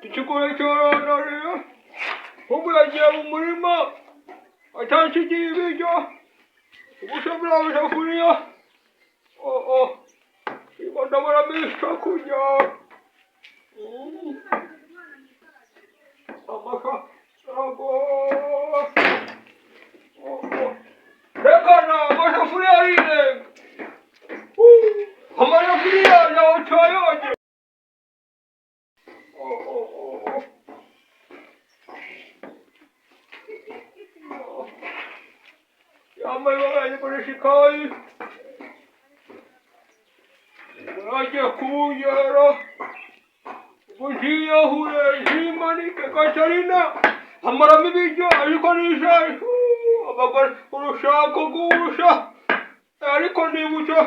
Ikigoye cyorororera ubu yagiye mu murima atansigiye ibiryo ubushobora busafuriya iba ndabonamo ibyo kurya amaka ntabwo rekana amasafuriya arirenga amasafuriya yawe cyayoge Yambaye baganye koresha ikayi baragiye kuwugera ugiye hure zimanike Katarina amaramo ibiryo ariko nishaje abagore urushako rw'urusha ariko nibutse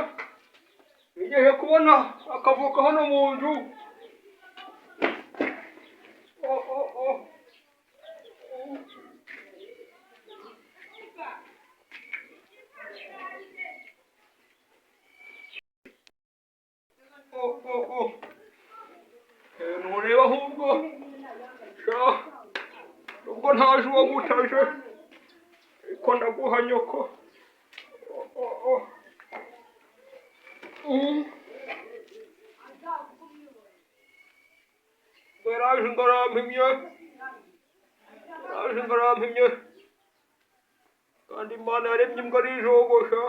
igihe kubona akavuka hano mu nzu ntureba ahubwo ubwo ntaje uwo gutaje ariko ndaguha nyoko baraje ngarampimye kandi Imana yaremye imbwa arijogosha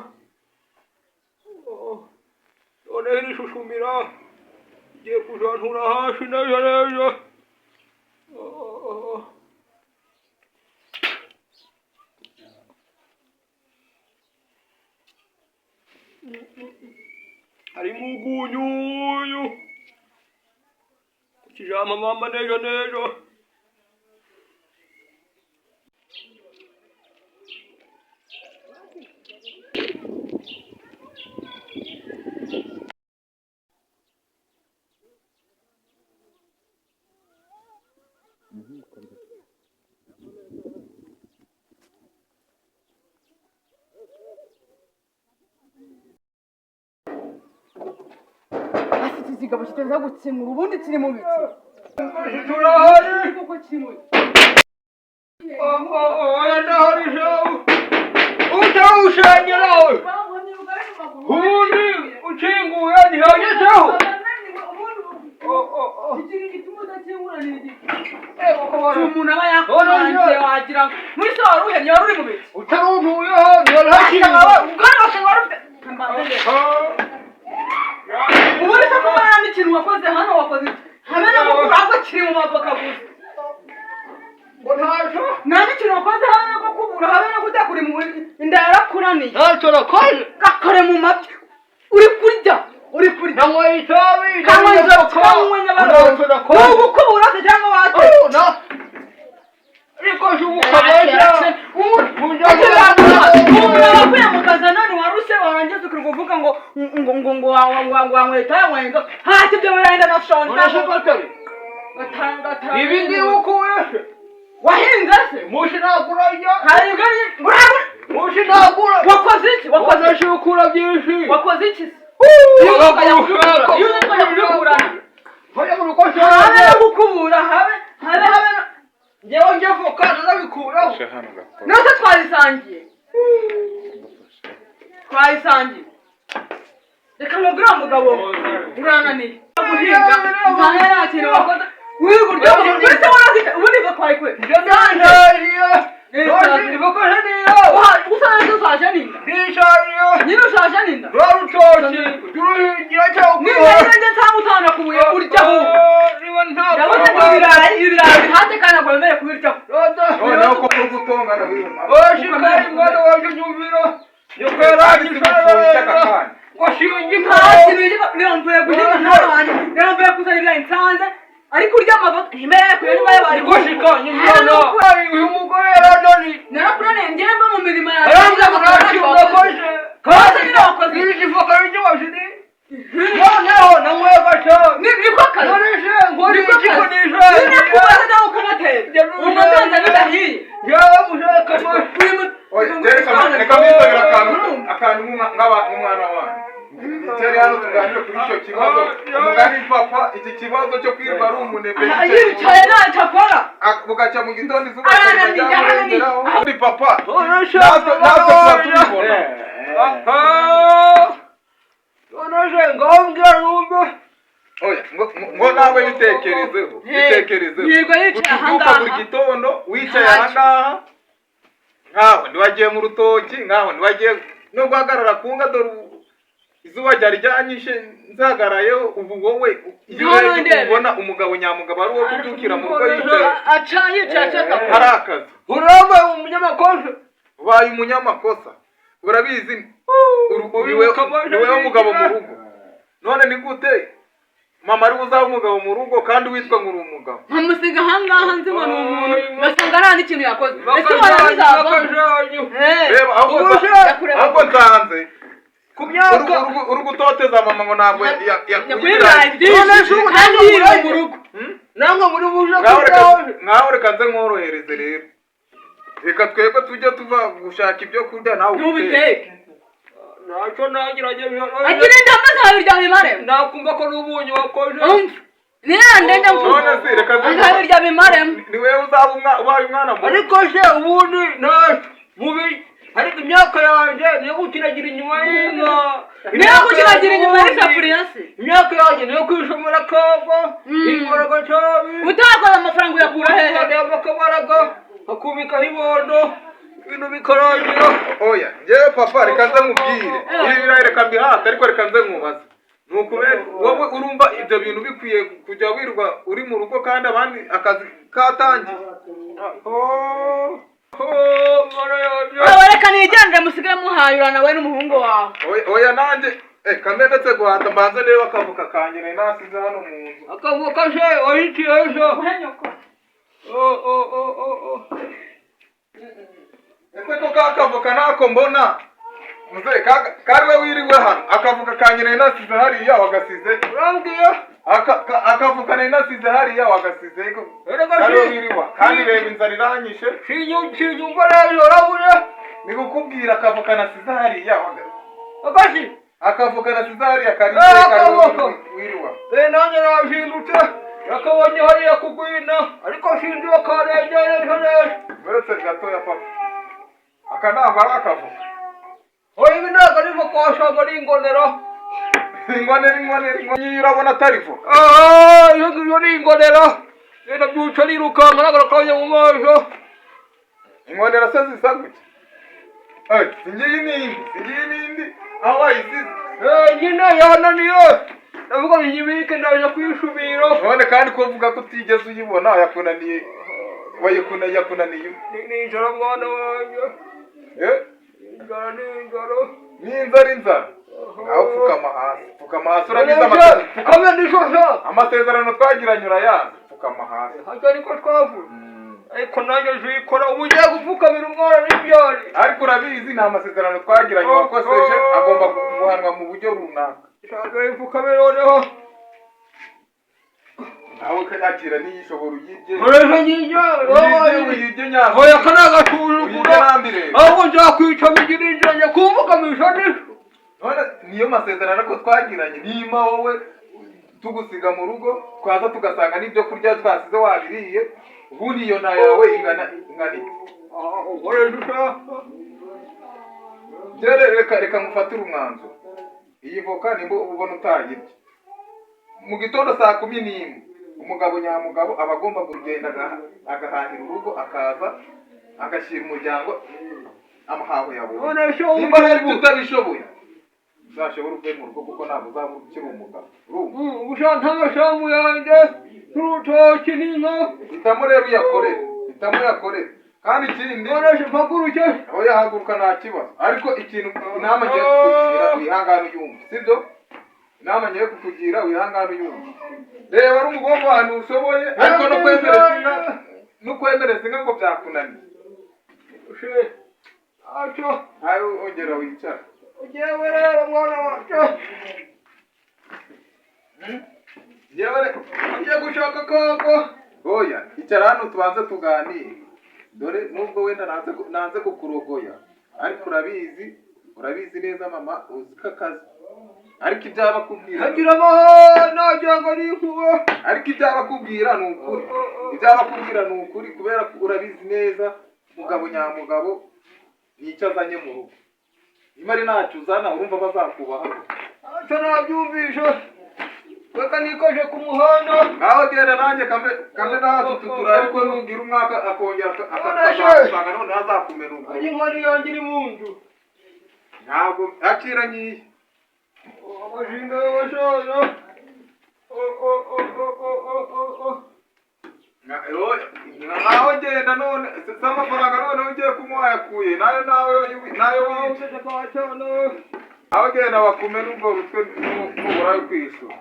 noneho irishushumira igiye kujantura hasi neza neza harimo ugunyuyu kukijama mama neza neza Kigabo kiteza gutsimura ubundi kiri mu biti turahari kuko kiri mu ndahari shawu utawushengerawe ubundi ukinguye ntihagezeho ikintu gituma udakingura ni iki umuntu aba yakurangiye wagira muri se wari uhemye wari uri mu biti utaruntuyeho ntiharakinga ubwari wose wari ufite ubundi se kuba nta n'ikintu wakoze hano wakoze habe n'amakuru ahubwo kiri mu mavoka gusa ngo ntajo nta n'ikintu wakoze habe no kukubura habe no kutakura mu inda yarakuraniye ntacyo nakoze gakore mu mabyi uri kurya nanyweye itabi kanywa inzoga kanywa nyabarongo ni ugukubura se cyangwa wate ariko si umukabaja umuntu abakuye mu kazi none waruse warangiza ukavuga ngo wanyweye itabi wanyweye inzoga hati ibyo birenda nashonje gatanga ibi ngibi ukuye se wahinze se mushi nagurajya haribwa mushi nagura wakoze iki wanashukura byinshi wakoze iki se iyo uzajya gukubura habe njyewe njye voka nanabikuraho nose twarisangiye reka mubwire uwo mugabo urananiye guhinga ntahe nta kintu wakoze wigurya ndetse warazika ubundi ngo twayikwe usanga ushaje ninda nyine ushaje ninda ninda cyangwa utanakubuye uryaho ndabona ibirayi bihate kandi ntabwo wemerewe kubiryaho noneho ko uri gutongana wiyuma oshikari mwana waje nyumvira yuko yarangije washinga niramvuye guhinga n'abantu niramvuye kuzana ibirayi nsanze ariko urya amavoka ntimereye kuyo niba yabaye gushika nyumvira uyu mugore yaranani narakuraniye njyewe mba mu mirimo yaranze murachi unakoje kaza nyine wakoze iri voka ryo washidi noneho namwe gacha niko kaza none je ngori ikiko nije nine kubaza dawo kanatera unatanza bidahiye yawe mushaka oye reka mbizabira akantu nk'umwana wanyu nicari hano tuganire kuri icyo kibazo umugani papa iki kibazo cyo kwirirwa ari umunebwe yicaye ntacyo akora bugaca mu gitondo izuba ryamurengeraho undi papa natwe tuba tubibona noneje ngambwira numva oya ngo nawe bitekerezeho yirirwa yicaye ubyuka buri gitondo wicaye ahangaha nkaho ntiwagiye mu rutoki nkaho ntiwagiye no guhagarara ku nga dore izuba ryari ryanyishe nzagarayeho ubu wowe iyo urebye ubona umugabo nyamugabo ari uwo kubyukira mu rugo yicaye hari akazi urambaye umunyamakosa ubaye umunyamakosa urabizi niwe mugabo mu rugo none ni gute mama ari uzaba umugabo mu rugo kandi witwa ngo uri umugabo nkamusiga ahangaha nzi ngo ni umuntu basanga nta n'ikintu yakoze ese waranizava reba ahubwo nsanze ku myaka uri gutoteza mama ngo ntabwo yakwiraye mu rugo namwe muri buje nkaho reka nze nkorohereze rero reka twebwe tujye tuva gushaka ibyo kurya nawe ntubiteke ntacyo nagerageje agira indamba zawe biryamye mare nakumva ko n'ubunyi wakoze nirande none se reka zawe biryamye mare ni wewe uzaba ubaye umwana mubi ariko se ubundi ntacyo mubi ariko imyaka yanjye niyo gukinagira inyuma y'inka niyo gukinagira inyuma y'isafuriya se imyaka yanjye niyo kwishomera akabo imbaraga cyane utakoze amafaranga uyakura hehe ndeba akabaraga akubikaho ibondo ibintu bikarangira oya njyewe papa reka nze nkubwire ibi birayi reka mbihate ariko reka nze nkubaze ni ukubera wowe urumva ibyo bintu bikwiye kujya wirwa uri mu rugo kandi abandi akazi katangiye reka nigendere musigaye muhayurana we n'umuhungu wawe oya nanjye kamenetse guhata mbanze reba akavuka kanjye nari nasize hano mu nzu akavuka se wahitiye ejo ese ko kakavuka ntako mbona muze kariwe wiriwe hano akavuka kanjye nari nasize hariya wagasize urambwiye akavuka nari nasize hariya wagasize kariwe wiriwe kandi reba inzara iranyishe sinyumva rero urabure ni gukubwira akavuka nasize hariya akazi akavuka nasize hariya kariwe wiriwe nanjye nashindutse yakabonye hariya kugwina ariko sinzi wakarengeje neza uretse gatoya papa aka ntabwo ari akavuka oya ibi ntabwo ari voka ari ingonero ingonero urabona atari voka iyo ngiyo ni ingonero rero byuca nirukanka n'agarakanya mu maso ingonero se zisa gutya singiyi n'indi aho wayisize nyine yananiye ndavuga ngo nyibike ndaje kwishubira none kandi ko uvuga ko utigeze uyibona yakunaniye yakunaniye nijoro mwana wanjye n'inzara nawe pfukama hasi urabizi amasezerano twagiranye urayazi pfukama hasi hajya ariko twavuze ariko nanjye zikora ubu ugiye gupfukamira umwana n'ibyari ariko urabizi nta masezerano twagiranye wakoseje agomba guhanwa mu buryo runaka shaka ipfukamira noneho nawe kanyakira niyishobora uyirye uyirye nyaho oya kanagashurugura ahubwo nzakwica bigira injanye kumvukamisha nisho none niyo masezerano ko twagiranye nima wowe tugusiga mu rugo twaza tugasanga n'ibyo kurya twasize wabiriye ubundi iyo nta yawe ingana iki reka ngufatire umwanzuro iyi voka nimba ubona utayirya mu gitondo saa 11 umugabo nyamugabo aba agomba kugenda agahahira urugo akaza agashyira umuryango amahaho yawe nimba rero utabishoboye uzashobora uve mu rugo kuko ntabwo uzaba ukiri umugabo ubushanta amashamu yanjye n'urutoki n'inka hitamo rero uyakorere kandi ikindi nkoresha mpaguruke aho yahaguruka nta kibazo ariko ikintu inama ngiye kukugira wihangane uyumve sibyo inama ngiye kukugira wihangane uyumve reba ari umugomba ahantu ushoboye ariko no kwemereza inka ngo byakunaniye ayo ongera wicara ugewe rero mwana wacu ugiye gushaka kako oya icara hano tubanze tuganire dore nubwo wenda nanze kukurogoya ariko urabizi urabizi neza mama uzi ko akazi ariko ibyaba akubwira hagira amahana wagira ngo ni inkuba ariko ibyaba akubwira ni ukuri ibyaba akubwira ni ukuri kubera ko urabizi neza mugabo nyamugabo nicyo azanye mu rugo niba ari ntacyo uzana urumva bazakubaha ntacyo nabyumvisha reka nikoje ku muhanda ngaho genda nanjye kambe natwe tutura ariko nugira umwaka akongera akazasanga none azakumena ubwo ari inkoni yanjye iri mu nzu ntabwo akira nyiye amashinga y'abashaje naho genda none si amafaranga none ugiye kumwayakuye nayo wice aho genda bakumena ubwo rutwe nubura yo kwishyura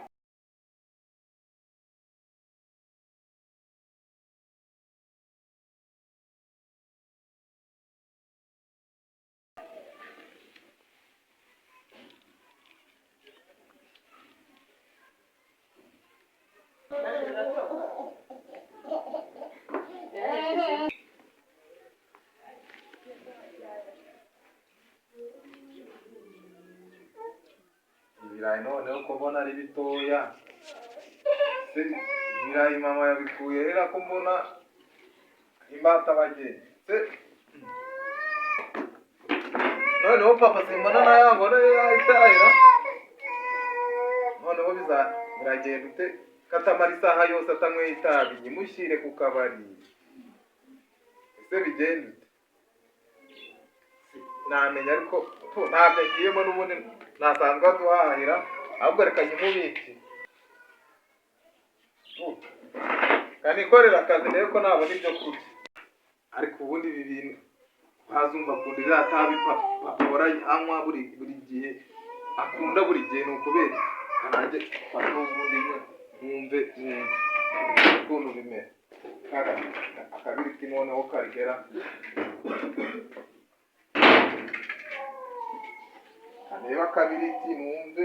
ibirayi noneho ko mbona ari bitoya ibirayi mama yabikuye hera ko mbona imbata bagenda noneho papa simbona nayango yahitahira noneho biragenda ute katamara isaha yose atanyweye itabi nyimushyire ku kabari ese bigenda ute namenya ariko ntabyo ngiyemo n'ubundi nasanzwe aduhahira ahubwo reka nyimubike kanikorera akazi rero ko nabona ibyo kurya ariko ubundi ibi bintu wazumva akunda iriya tabi papa anywa buri gihe akunda buri gihe ni ukubera nanjye fata ubundi mwumve ukuntu bimera akabiriti noneho karigera kaneba akabiriti mwumve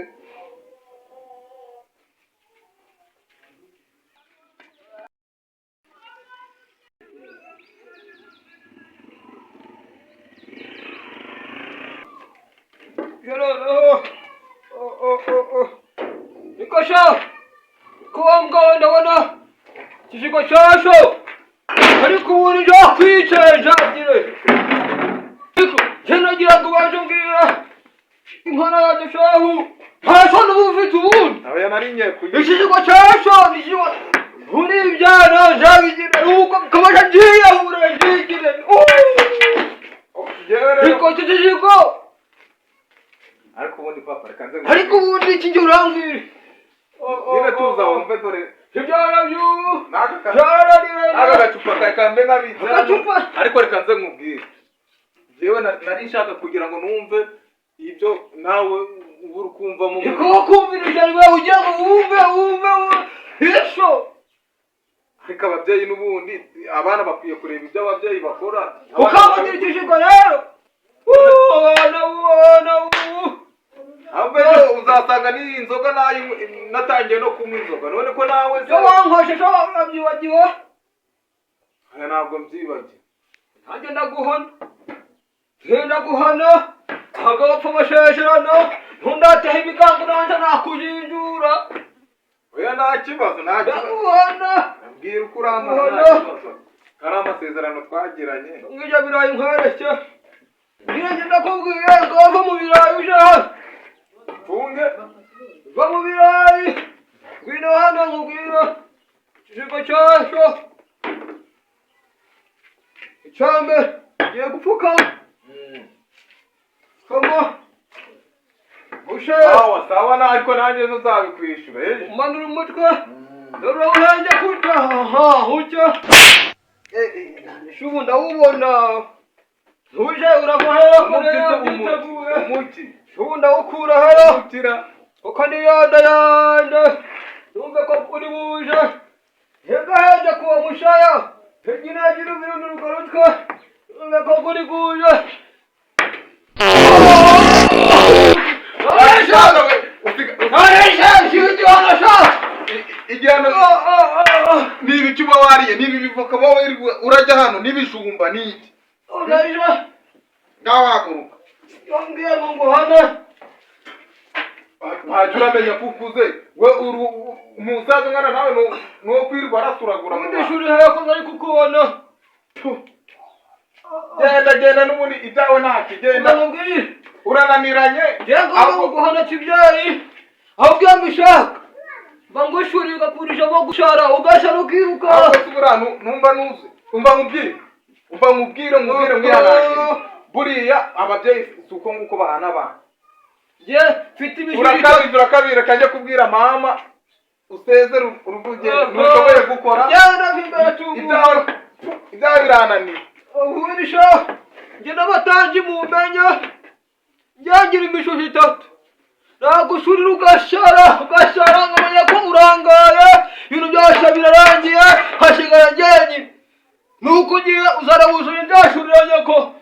Nikosha kuongo ndabona kishiko cyasho ariko ubundi njo kwicenja gire nagira ngo baje ngira inkona ya deshahu ntasho n'ubufite ubundi aho yanarinye kugira ikishiko cyasho nishiwa uri ibyana jagire uko kabaje ngiye urengigire Riko kishiko ariko ubundi papa reka nze ariko ubundi iki ngiye urambwira niba tuza wumve dore ibyana byu aka gacupa kambe nkabitsa agacupa ariko reka nze nkubwire jewe nari nshaka kugira ngo numve ibyo nawe uri kumva mu Niko kumvira cyane ugira ngo wumve isho ariko ababyeyi n'ubundi abana bakwiye kureba ibyo ababyeyi bakora ukabagira ikishiko rero ahubwo uzasanga n'iyi nzoga natangiye no kunywa inzoga none ko nawe cyo wankoshe cyo wabyibagiwe aya ntabwo mbyibagiwe nanjye ndaguhana agapfa amasezerano ntundateho ibigango nanjye nakujinjura oya nta kibazo ndaguhana mbwira uko uramara nta kibazo kari amasezerano twagiranye ngijya birayi nkwereke ngiye ndakubwiye ngo va mu birayi uje hano funge va mu birayi ngwino hano nkubwira ikijiko cyasho icyambere ngiye gupfukama kama ushe sawa na ariko nanjye ntuzabikwishyura umanura umutwe dore uranjye kurya ujya shubu ndawubona uje urava hera kureba byiteguye shubu ndawukura hera uko niyandayanda numve ko uri buje hegahende kuwa mushaya heginagira ubirundu urwo rutwe numve ko uri buje igihano niba icyo uba wariye niba ibivoka wowe urajya hano n'ibijumba n'iki ngaho haguruka yambwiye ngo nguhane. Ntacyo uramenya ko ukuze we umusaza ngana nawe nuwo kwirirwa arasuragura Ubundi shuri heko nari kukubona. genda n'ubundi itawe ntakigenda Ndamubwira. urananiranye Yego guhana kibyayi. Aho byambishaka. Bangushuri ugakurisha bo gushara ugashara ukiruka. aho subura numva nuze umva nkubwire mwihanashire buriya ababyeyi suko nguko bahana ba Je fiti ibishuri. urakabira kajya kubwira mama usezera uruvuge ntushoboye gukora Yana bimbere tungu. ibyawe birananiye Uburisha. Je nabatangi mu menya. Nyagira imishushi itatu. Nagushurira ugashara nkamenya ko urangaye. Ibintu byose birarangiye. Hashigara njyenyine. Nuko ugiye uzara wuzura ibyashurira nyako.